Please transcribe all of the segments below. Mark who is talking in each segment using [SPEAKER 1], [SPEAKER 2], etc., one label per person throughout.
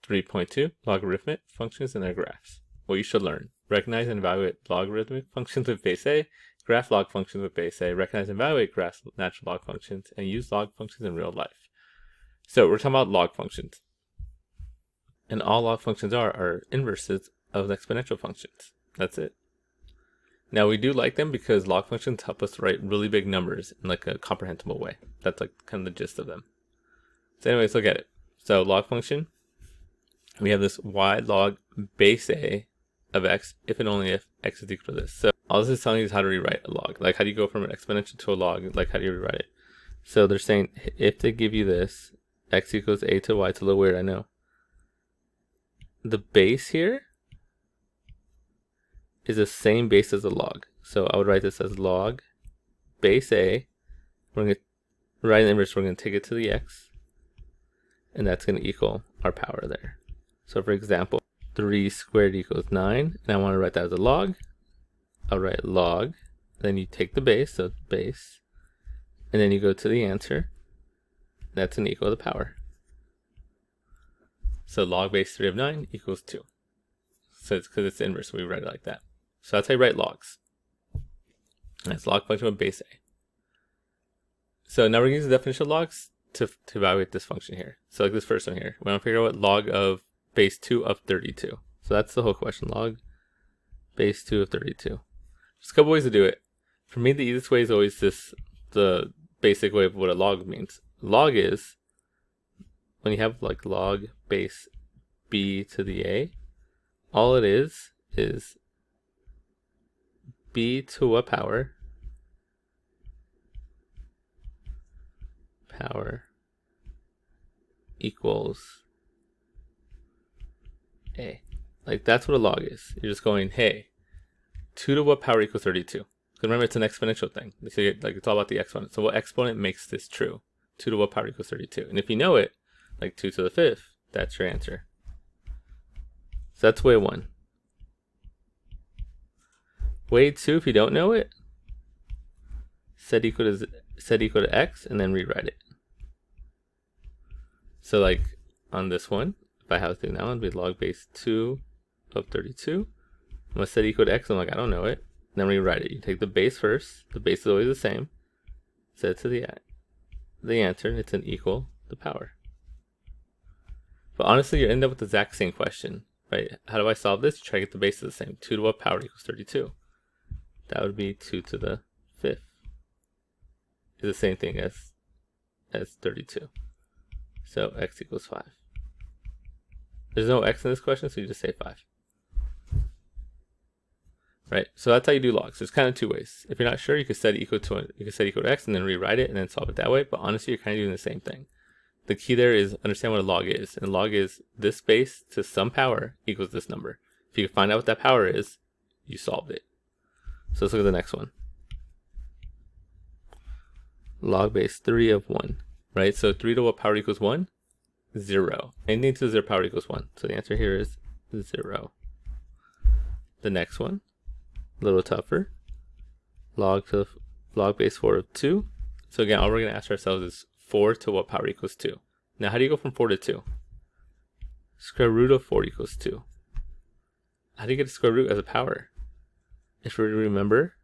[SPEAKER 1] 3.2 Logarithmic functions and their graphs. What you should learn: recognize and evaluate logarithmic functions with base A, graph log functions with base A, recognize and evaluate graph natural log functions, and use log functions in real life. So we're talking about log functions. And all log functions are inverses of exponential functions. That's it. Now we do like them because log functions help us write really big numbers in like a comprehensible way. That's like kind of the gist of them. So anyways, look at it. So log function, we have this y log base A of x if and only if x is equal to this. So all this is telling you is how to rewrite a log. Like how do you go from an exponential to a log? Like how do you rewrite it? So they're saying if they give you this, x equals a to y, it's a little weird, I know. The base here is the same base as the log. So I would write this as log base A. We're going to write the inverse, we're going to take it to the x. And that's going to equal our power there. So for example, 3 squared equals 9. And I want to write that as a log. I'll write log. Then you take the base, so base. And then you go to the answer. That's going to equal the power. So log base 3 of 9 equals 2. So it's because it's inverse, so we write it like that. So that's how you write logs. That's log function with base A. So now we're going to use the definition of logs to evaluate this function here. So like this first one here. We want to figure out what log of base 2 of 32. So that's the whole question. Log base 2 of 32. There's a couple ways to do it. For me, the easiest way is always the basic way of what a log means. Log is when you have like log base b to the a, all it is b to a power equals a. Like that's what a log is. You're just going, hey, 2 to what power equals 32. Because remember, it's an exponential thing. Like it's all about the exponent. So what exponent makes this true? 2 to what power equals 32. And if you know it, like 2 to the 5th, that's your answer. So that's way 1. Way 2, if you don't know it, set equal to x and then rewrite it. So like on this one, if I have to do that one, it'd be log base 2 of 32. I'm going to set equal to x, I'm like, I don't know it. And then rewrite it. You take the base first, the base is always the same. Set it to the answer, and it's an equal the power. But honestly, you end up with the exact same question, right? How do I solve this? Try to get the bases the same. 2 to what power equals 32? That would be 2 to the 5th. It's the same thing as 32. So x equals 5. There's no x in this question, so you just say 5. Right? So that's how you do logs. There's kind of two ways. If you're not sure, you could set equal to x and then rewrite it and then solve it that way. But honestly, you're kind of doing the same thing. The key there is understand what a log is. And a log is this base to some power equals this number. If you can find out what that power is, you solved it. So let's look at the next one. Log base 3 of 1. Right? So 3 to what power equals 1? 0. Anything to 0 power equals 1. So the answer here is 0. The next one, a little tougher. Log base 4 of 2. So again, all we're going to ask ourselves is 4 to what power equals 2. Now, how do you go from 4 to 2? Square root of 4 equals 2. How do you get a square root as a power? If we remember,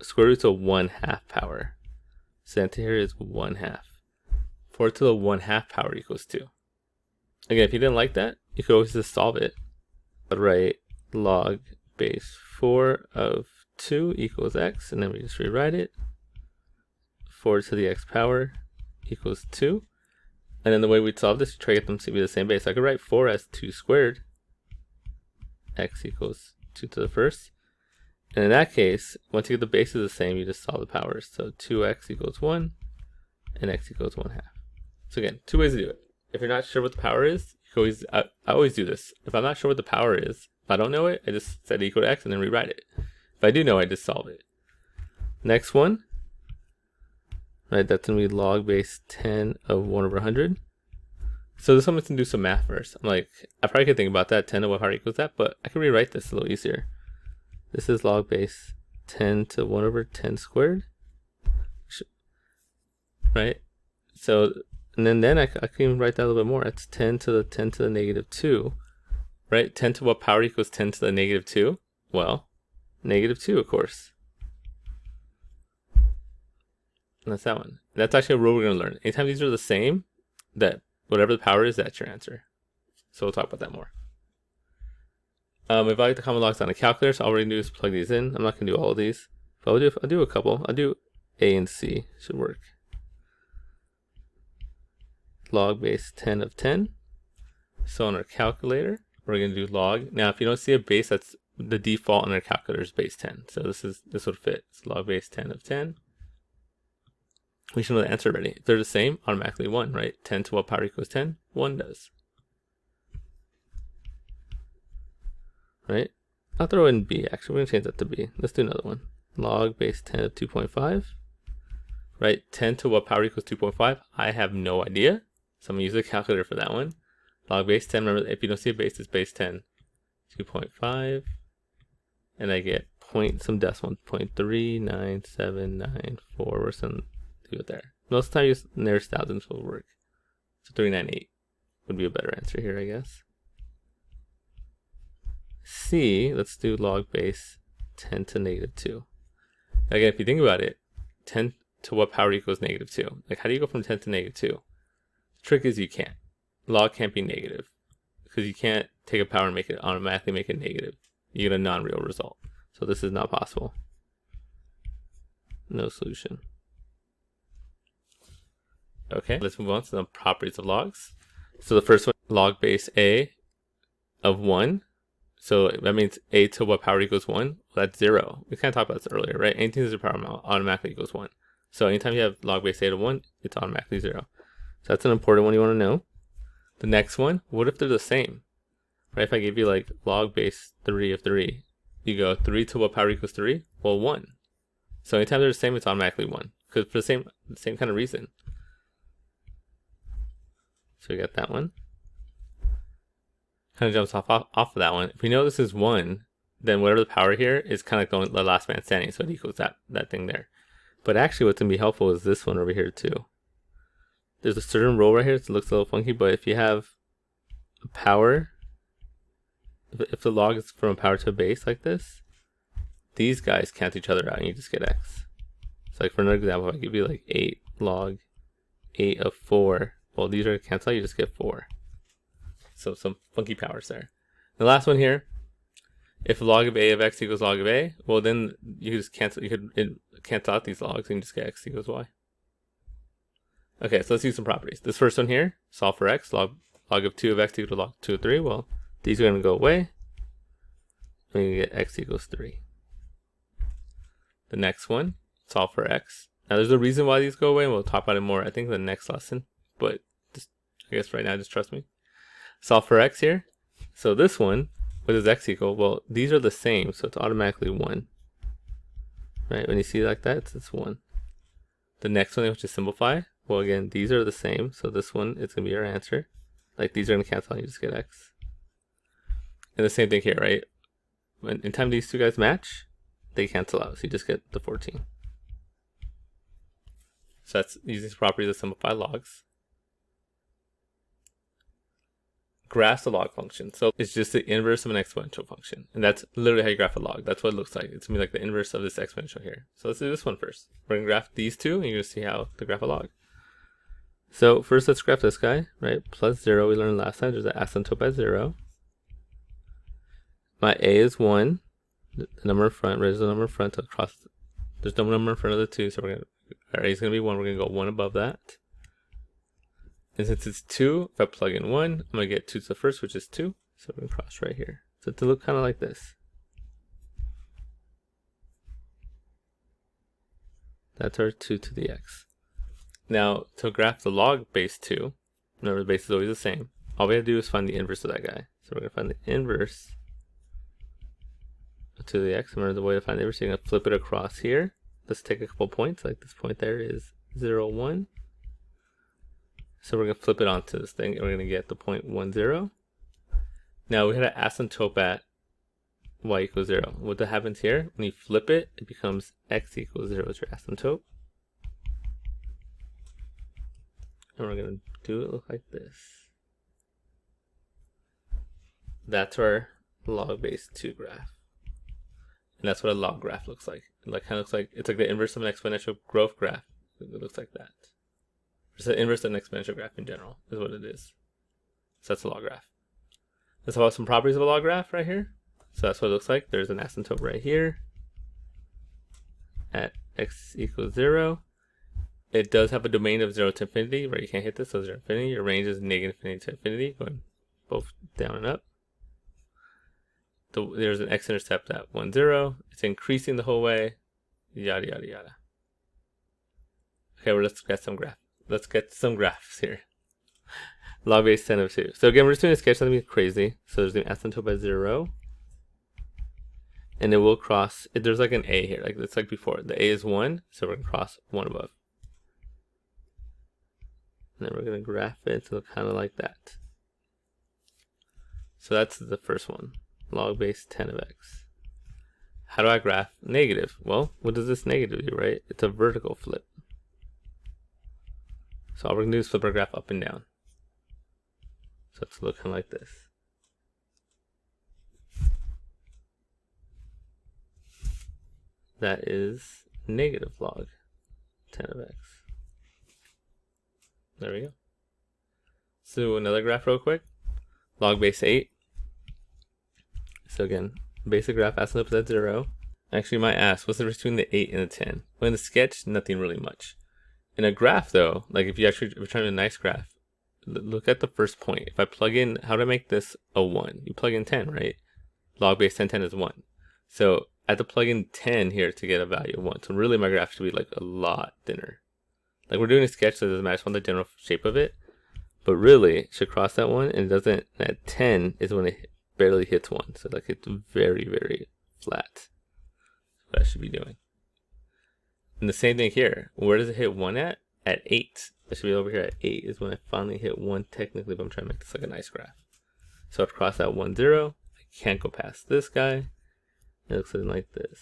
[SPEAKER 1] square root's a 1/2 power. So the answer here is 1/2. 4 to the 1/2 power equals 2. Again, if you didn't like that, you could always just solve it. But write log base 4 of 2 equals x, and then we just rewrite it. 4 to the x power equals 2. And then the way we'd solve this, try to get them to be the same base. So I could write 4 as 2 squared. X equals 2 to the first. And in that case, once you get the bases the same, you just solve the powers. So 2x equals 1, and x equals 1/2. So again, two ways to do it. If you're not sure what the power is, you can always, I always do this. If I'm not sure what the power is, if I don't know it, I just set equal to x and then rewrite it. If I do know, I just solve it. Next one, right, that's going to be log base 10 of 1 over 100. So this one we can do some math first. I'm like, I probably could think about that, 10 to what power equals that, but I can rewrite this a little easier. This is log base 10 to 1 over 10 squared. Right? So And then I can even write that a little bit more. It's 10 to the 10 to the negative 2, right? 10 to what power equals 10 to the negative 2? Well, negative 2, of course. And that's that one. That's actually a rule we're going to learn. Anytime these are the same, that whatever the power is, that's your answer. So we'll talk about that more. If I like the common logs on a calculator, so all we're going to do is plug these in. I'm not going to do all of these. But I'll do a couple. I'll do A and C. Should work. Log base 10 of 10. So on our calculator, we're going to do log. Now, if you don't see a base, that's the default on our calculator is base 10. So this would fit. It's log base 10 of 10. We should know the answer already. If they're the same, automatically 1, right? 10 to what power equals 10? 1 does. Right? I'll throw in B, actually. We're going to change that to B. Let's do another one. Log base 10 of 2.5. Right? 10 to what power equals 2.5? I have no idea. So I'm going to use a calculator for that one. Log base 10. Remember, if you don't see a base, it's base 10. 2.5. And I get some decimal. 0.39794 or something. Do it there. Most of the time, use nearest thousands will work. So 398 would be a better answer here, I guess. C, let's do log base 10 to negative 2. Again, if you think about it, 10 to what power equals negative 2? Like, how do you go from 10 to negative 2? The trick is you can't. Log can't be negative because you can't take a power and automatically make it negative. You get a non-real result. So this is not possible. No solution. Okay, let's move on to the properties of logs. So the first one, log base A of 1. So that means A to what power equals 1? Well, that's 0. We kind of talked about this earlier, right? Anything that's a power automatically equals 1. So anytime you have log base A to 1, it's automatically 0. So that's an important one you want to know. The next one, what if they're the same? Right? If I give you like log base 3 of 3, you go 3 to what power equals 3? Well, 1. So anytime they're the same, it's automatically 1. Because for the same kind of reason. So we got that one. Kind of jumps off of that one. If we know this is 1, then whatever the power here is kind of like the last man standing, so it equals that thing there. But actually what's going to be helpful is this one over here too. There's a certain rule right here, it looks a little funky, but if you have a power, if the log is from a power to a base like this, these guys cancel each other out and you just get x. So like for another example, if I give you like 8 log 8 of 4, well these are going to cancel out, you just get 4. So some funky powers there. The last one here, if log of A of x equals log of A, well then you just cancel out these logs and you just get x equals y. Okay, so let's use some properties. This first one here, solve for x, log of 2 of x equals log 2 of 3. Well, these are going to go away. And you get x equals 3. The next one, solve for x. Now there's a reason why these go away, and we'll talk about it more, I think, in the next lesson. But just, I guess right now, just trust me. Solve for x here. So this one, what does x equal? Well, these are the same, so it's automatically 1. Right? When you see it like that, it's 1. The next one, which is simplify. Well, again, these are the same, so this one is going to be our answer. Like, these are going to cancel out, you just get x. And the same thing here, right? When in time these two guys match, they cancel out, so you just get the 14. So that's using properties to simplify logs. Graph the log function. So it's just the inverse of an exponential function. And that's literally how you graph a log. That's what it looks like. It's going to be like the inverse of this exponential here. So let's do this one first. We're going to graph these two, and you're going to see how to graph a log. So first let's graph this guy, right? Plus 0, we learned last time. There's an asymptote at 0. My A is 1. The number in front, there's a number in front across. There's no number in front of the 2, so our A is going to be 1. We're going to go 1 above that. And since it's 2, if I plug in 1, I'm going to get 2 to the first, which is 2. So we're going to cross right here. So to look kind of like this. That's our 2 to the x. Now, to graph the log base 2, remember the base is always the same. All we have to do is find the inverse of that guy. So we're going to find the inverse to the x. Remember the way to find the inverse, you're going to flip it across here. Let's take a couple points, like this point there is 0, 1. So we're going to flip it onto this thing, and we're going to get the point 1, 0. Now we had an asymptote at y equals 0. What that happens here, when you flip it, it becomes x equals 0 is your asymptote. And we're going to do it look like this. That's our log base 2 graph. And that's what a log graph looks like. It kind of looks like, it's like the inverse of an exponential growth graph. It looks like that. It's the inverse of an exponential graph in general, is what it is. So that's a log graph. Let's talk about some properties of a log graph right here. So that's what it looks like. There's an asymptote right here at x equals 0. It does have a domain of 0 to infinity, right? You can't hit this, so 0 to infinity. Your range is negative infinity to infinity, going both down and up. There's an x-intercept at 1, 0. It's increasing the whole way, yada, yada, yada. Okay, well, let's get some graphs here. Log base 10 of 2. So again, we're just doing a sketch, something crazy. So there's an asymptote by 0. And it will cross, there's like an A here, like it's like before. The A is 1, so we're going to cross 1 above. And then we're going to graph it to look kind of like that. So that's the first one, log base 10 of x. How do I graph negative? Well, what does this negative do, right? It's a vertical flip. So all we're going to do is flip our graph up and down. So it's looking like this. That is negative log 10 of x. There we go. So another graph real quick. Log base 8. So again, basic graph asymptote at 0. Actually, you might ask, what's the difference between the 8 and the 10? Well, in the sketch, nothing really much. In a graph though, like if you're trying to do a nice graph, look at the first point. If I plug in, how do I make this a 1? You plug in 10, right? Log base 10 is 1. So I have to plug in 10 here to get a value of 1. So really my graph should be like a lot thinner. Like we're doing a sketch, so it doesn't matter. I just want the general shape of it. But really, it should cross that 1, and it doesn't. At 10 is when it barely hits 1. So like it's very, very flat. That's what I should be doing. And the same thing here. Where does it hit 1 at? At 8. It should be over here at 8 is when I finally hit 1 technically, but I'm trying to make this like a nice graph. So I've crossed that 1, 0. I can't go past this guy. It looks like this.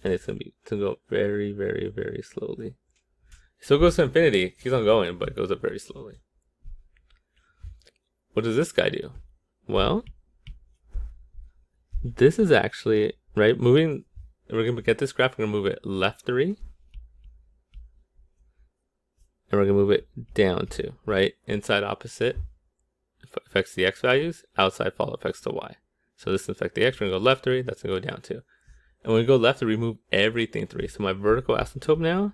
[SPEAKER 1] And it's going to go up very, very, very slowly. It still goes to infinity. It keeps on going, but it goes up very slowly. What does this guy do? Well, this is actually, right, moving, we're going to get this graph, we're going to move it left 3. And we're going to move it down 2, right? Inside opposite affects the x values, outside follow affects the y. So this affects the x, we're going to go left 3, that's going to go down 2. And when we go left 3, we move everything 3. So my vertical asymptote now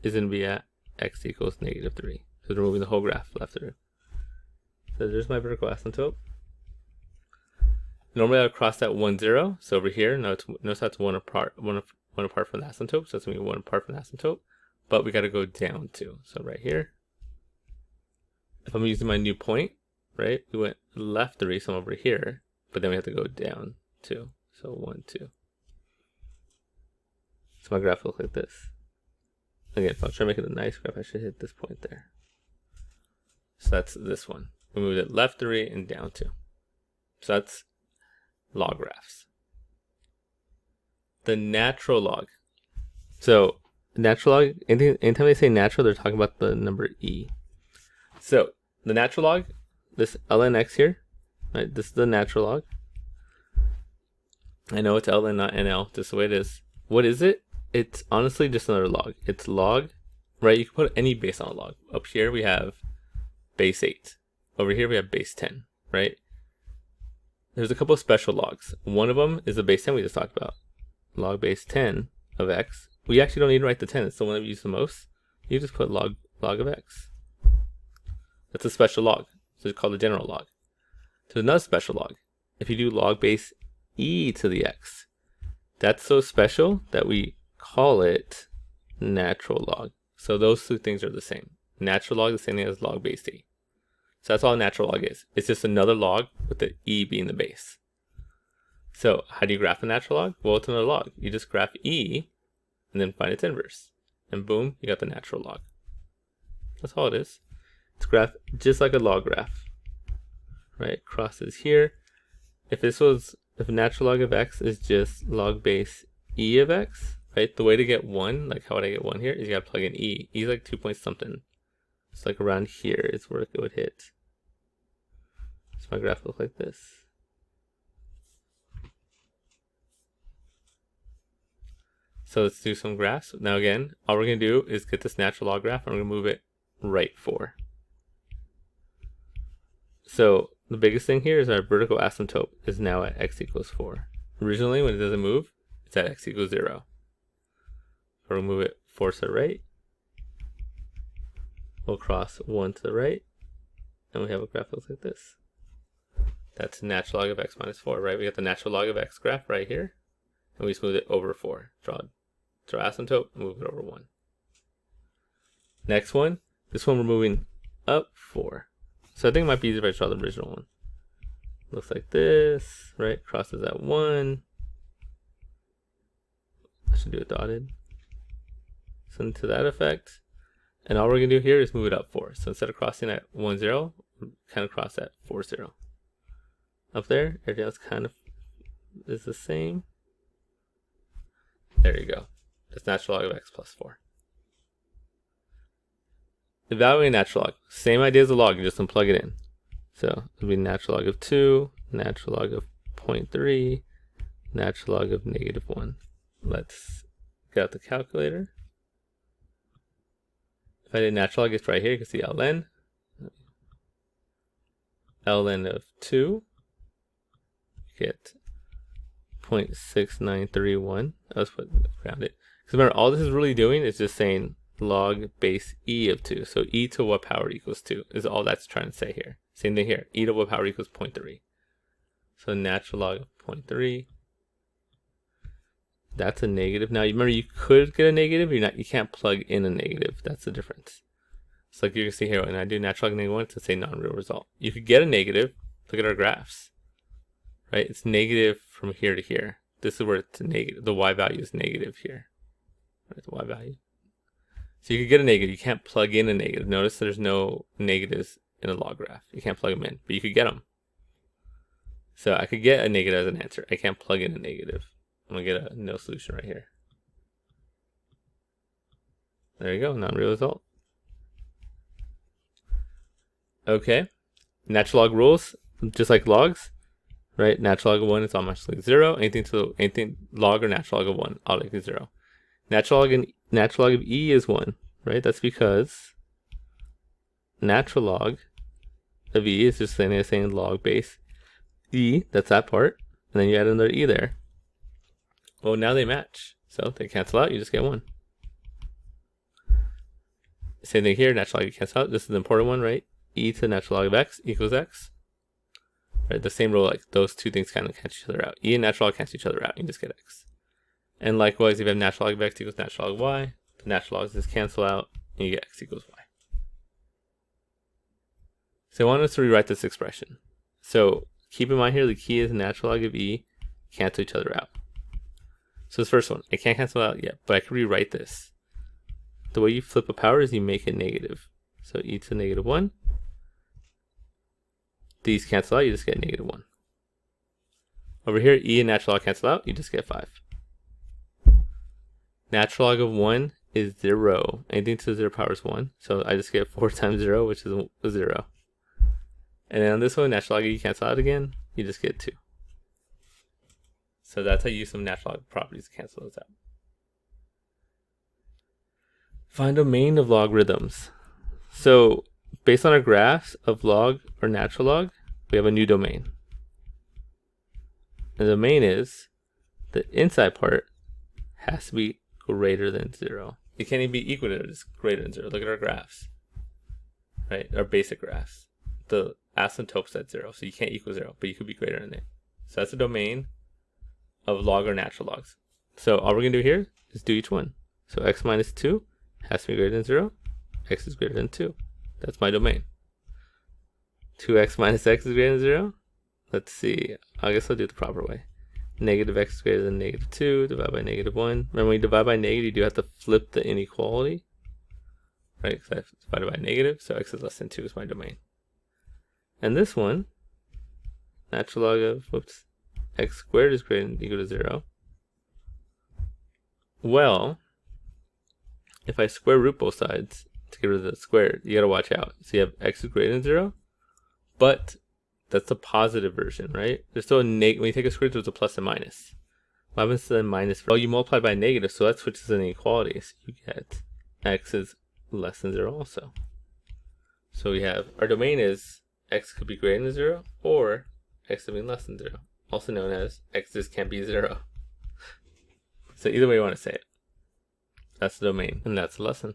[SPEAKER 1] is going to be at x equals negative 3. So we're moving the whole graph left 3. So there's my vertical asymptote. Normally I would cross that 1, 0. So over here, notice that's 1 apart from the asymptote. So it's going to be 1 apart from the asymptote. But we got to go down 2. So right here, if I'm using my new point, right, we went left 3, so I'm over here. But then we have to go down 2. So 1, 2. So my graph looks like this. Again, if I'm trying to make it a nice graph, I should hit this point there. So that's this one. We moved it left 3 and down 2. So that's log graphs. The natural log. So natural log, anytime they say natural, they're talking about the number e. So the natural log, this ln x here, right? This is the natural log. I know it's ln, not nl, just the way it is. What is it? It's honestly just another log. It's log, right? You can put any base on a log. Up here we have base 8. Over here we have base 10, right? There's a couple of special logs. One of them is the base 10 we just talked about. Log base 10 of x. We actually don't need to write the 10. It's the one that we use the most. You just put log of x. That's a special log. So it's called a general log. There's another special log. If you do log base e to the x, that's so special that we call it natural log. So those two things are the same. Natural log is the same thing as log base e. So that's all a natural log is. It's just another log with the e being the base. So how do you graph a natural log? Well, it's another log. You just graph e and then find its inverse. And boom, you got the natural log. That's all it is. It's graph just like a log graph. Right? Crosses here. If natural log of x is just log base e of x, right? The way to get 1, like how would I get 1 here, is you gotta plug in e. E is like 2 point something. It's like around here is where it would hit. So my graph looks like this. So let's do some graphs. Now again, all we're going to do is get this natural log graph and we're going to move it right 4. So the biggest thing here is our vertical asymptote is now at x equals 4. Originally, when it doesn't move, it's at x equals 0. So we'll move it 4 to the right. We'll cross 1 to the right. And we have a graph that looks like this. That's the natural log of x minus 4, right? We got the natural log of x graph right here. And we smooth it over 4. Draw asymptote, move it over 1. Next one, this one we're moving up 4. So I think it might be easier if I draw the original one. Looks like this, right? Crosses at 1. I should do it dotted. Something to that effect. And all we're going to do here is move it up 4. So instead of crossing at 1, 0, we kind of cross at 4, 0. Up there, everything else kind of is the same. There you go. That's natural log of x plus 4. Evaluating natural log. Same idea as a log, you just unplug it in. So it'll be natural log of 2, natural log of 0.3, natural log of -1. Let's get out the calculator. If I did natural log, it's right here. You can see ln. ln of 2. Get 0.6931. Let's put around it. Because remember, all this is really doing is just saying log base e of 2. So e to what power equals 2 is all that's trying to say here. Same thing here. E to what power equals 0.3. So natural log of 0.3. That's a negative. Now remember, you could get a negative. You can't plug in a negative. That's the difference. So like you can see here, when I do natural log -1, it's a non-real result. You could get a negative. Look at our graphs. Right? It's negative from here to here. This is where it's negative. The y value is negative here. Right, the y value. So you could get a negative. You can't plug in a negative. Notice there's no negatives in a log graph. You can't plug them in, but you could get them. So I could get a negative as an answer. I can't plug in a negative. I'm going to get a no solution right here. There you go. Non-real result. Okay. Natural log rules, just like logs. Right, natural log of 1 is automatically 0. Anything log or natural log of 1 automatically 0. Natural log of e is 1. Right, that's because natural log of e is just saying log base e. That's that part, and then you add another e there. Well, now they match, so they cancel out. You just get 1. Same thing here. Natural log cancels out. This is the important one, right? E to natural log of x equals x. Right, the same rule, like those two things kind of cancel each other out. E and natural log cancel each other out. You just get x. And likewise, if you have natural log of x equals natural log of y, the natural logs just cancel out, and you get x equals y. So I want us to rewrite this expression. So keep in mind here, the key is natural log of e cancel each other out. So this first one, I can't cancel out yet, but I can rewrite this. The way you flip a power is you make it negative. So e to -1. These cancel out, you just get -1. Over here, e and natural log cancel out, you just get 5. Natural log of 1 is 0. Anything to the 0 power is 1. So I just get 4 times 0, which is 0. And then on this one, natural log of e cancel out again, you just get 2. So that's how you use some natural log properties to cancel those out. Find domain of logarithms. So based on our graphs of log or natural log, we have a new domain. The domain is the inside part has to be greater than 0. It can't even be equal to it, it's greater than 0. Look at our graphs, right? Our basic graphs. The asymptote's at 0, so you can't equal 0, but you could be greater than it. So that's the domain of log or natural logs. So all we're going to do here is do each one. So x minus 2 has to be greater than 0. X is greater than 2. That's my domain. 2x minus x is greater than 0. Let's see. I guess I'll do it the proper way. Negative x is greater than -2. Divide by -1. Remember, when you divide by negative, you do have to flip the inequality. Right? Because I have to divide it by negative. So x is less than 2 is my domain. And this one, natural log of, x squared is greater than equal to 0. Well, if I square root both sides, to get rid of the square. You gotta watch out. So you have x is greater than 0, but that's the positive version, right? There's still a when you take a square, there's a plus and minus. What happens to the minus? Oh, you multiply by negative, so that switches inequality. So you get x is less than 0 also. So we have, our domain is x could be greater than 0, or x could be less than 0. Also known as x just can't be 0. So either way you want to say it. That's the domain, and that's the lesson.